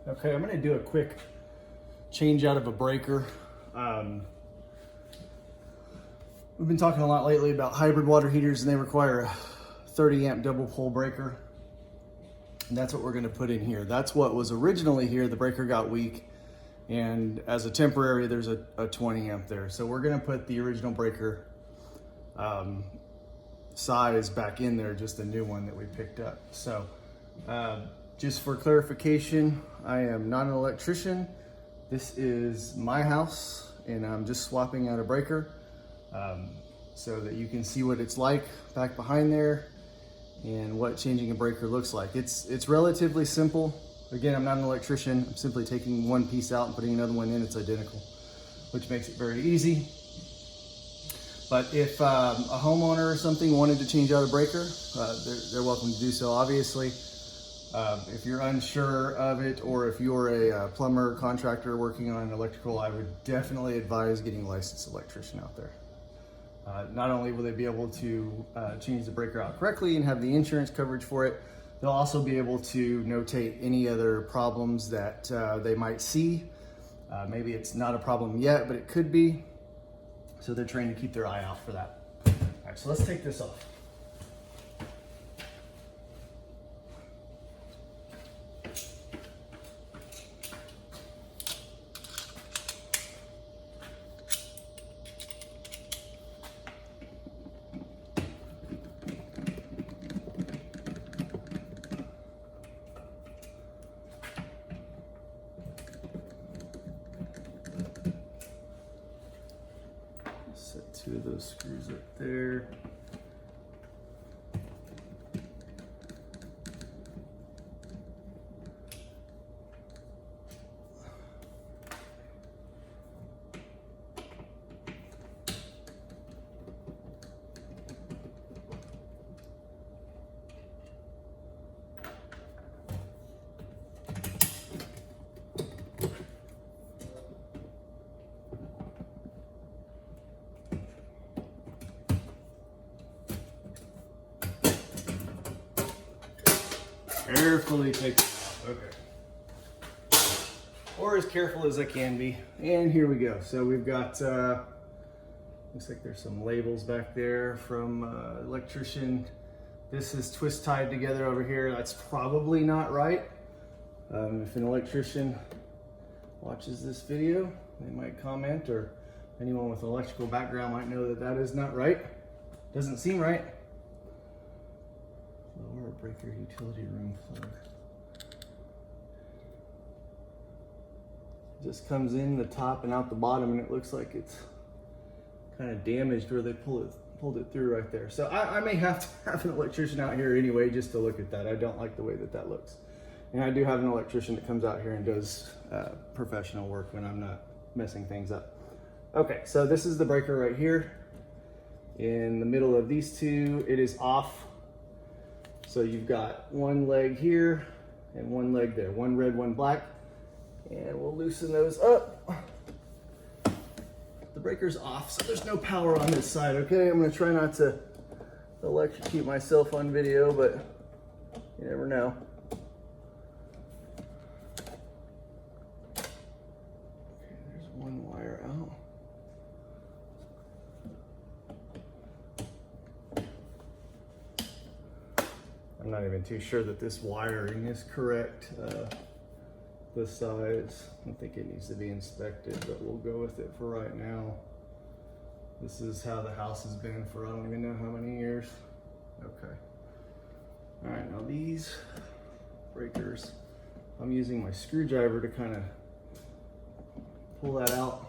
Okay, I'm gonna do a quick change out of a breaker. We've been talking a lot lately about hybrid water heaters, and they require a 30 amp double pole breaker. And that's what we're gonna put in here. That's what was originally here. The breaker got weak, and as a temporary, there's a 20 amp there. So we're gonna put the original breaker size back in there, just a new one that we picked up. So just for clarification, I am not an electrician. This is my house, and I'm just swapping out a breaker so that you can see what it's like back behind there and what changing a breaker looks like. It's relatively simple. Again, I'm not an electrician. I'm simply taking one piece out and putting another one in. It's identical, which makes it very easy. But if a homeowner or something wanted to change out a breaker, they're welcome to do so, obviously. If you're unsure of it, or if you're a plumber contractor working on electrical, I would definitely advise getting a licensed electrician out there. Not only will they be able to change the breaker out correctly and have the insurance coverage for it, they'll also be able to notate any other problems that they might see. Maybe it's not a problem yet, but it could be. So they're trained to keep their eye out for that. All right, so let's take this off. Set two of those screws up there. Carefully take it off. Okay. Or as careful as I can be. And here we go. So we've got, looks like there's some labels back there from electrician. This is twist tied together over here. That's probably not right. If an electrician watches this video, they might comment, or anyone with an electrical background might know that that is not right. Doesn't seem right. Lower breaker utility room plug. Just comes in the top and out the bottom, and it looks like it's kind of damaged where they pulled it through right there. So I may have to have an electrician out here anyway just to look at that. I don't like the way that that looks. And I do have an electrician that comes out here and does professional work when I'm not messing things up. Okay, so this is the breaker right here. In the middle of these two, it is off. So you've got one leg here and one leg there, one red, one black, and we'll loosen those up. The breaker's off, so there's no power on this side, okay? I'm gonna try not to electrocute myself on video, but you never know. Okay, there's one wire out. I'm not even too sure that this wiring is correct. The size, I don't think it needs to be inspected, but we'll go with it for right now. This is how the house has been for I don't even know how many years. Okay. All right, now these breakers, I'm using my screwdriver to kind of pull that out.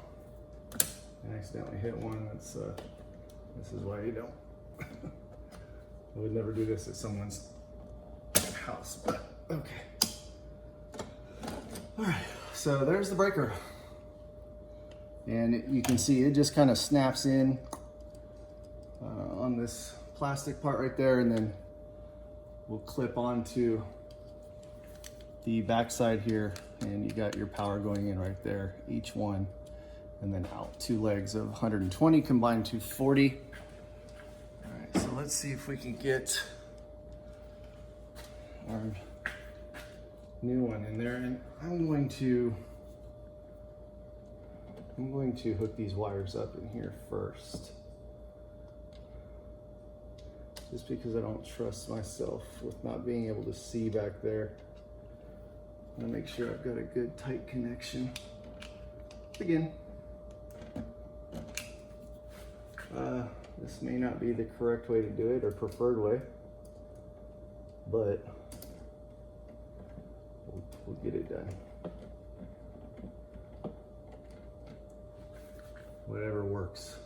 I accidentally hit one. That's this is why you don't. I would never do this at someone's house, but okay. All right, so there's the breaker. And you can see it just kind of snaps in on this plastic part right there, and then we'll clip onto the back side here, and you got your power going in right there, each one, and then out. Two legs of 120 combined to 40. All right, so let's see if we can get our new one in there, and I'm going to hook these wires up in here first, just because I don't trust myself with not being able to see back there. I'm gonna make sure I've got a good tight connection. Again, this may not be the correct way to do it or preferred way, but we'll get it done. Whatever works.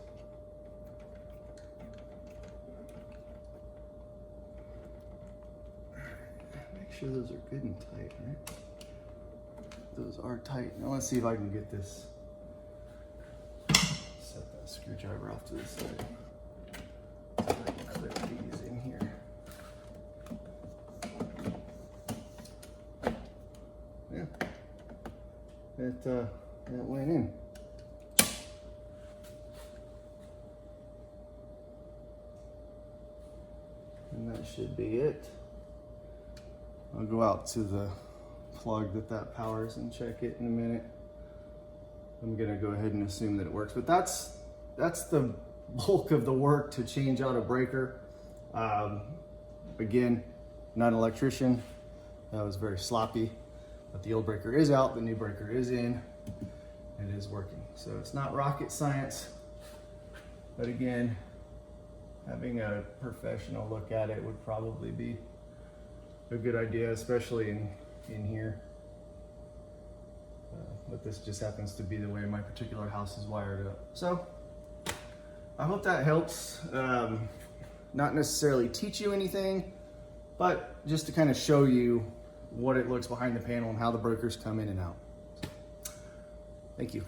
Make sure those are good and tight, right? Those are tight. Now let's see if I can get this. Set that screwdriver off to the side. So I can clip these in here. Yeah, that went in. And that should be it. I'll go out to the plug that powers and check it in a minute. I'm gonna go ahead and assume that it works, but that's the bulk of the work to change out a breaker. Again, not an electrician. That was very sloppy, but the old breaker is out, the new breaker is in, and it is working. So it's not rocket science, but again, having a professional look at it would probably be a good idea, especially in here. But this just happens to be the way my particular house is wired up. So I hope that helps. Not necessarily teach you anything, but just to kind of show you what it looks behind the panel and how the breakers come in and out. Thank you.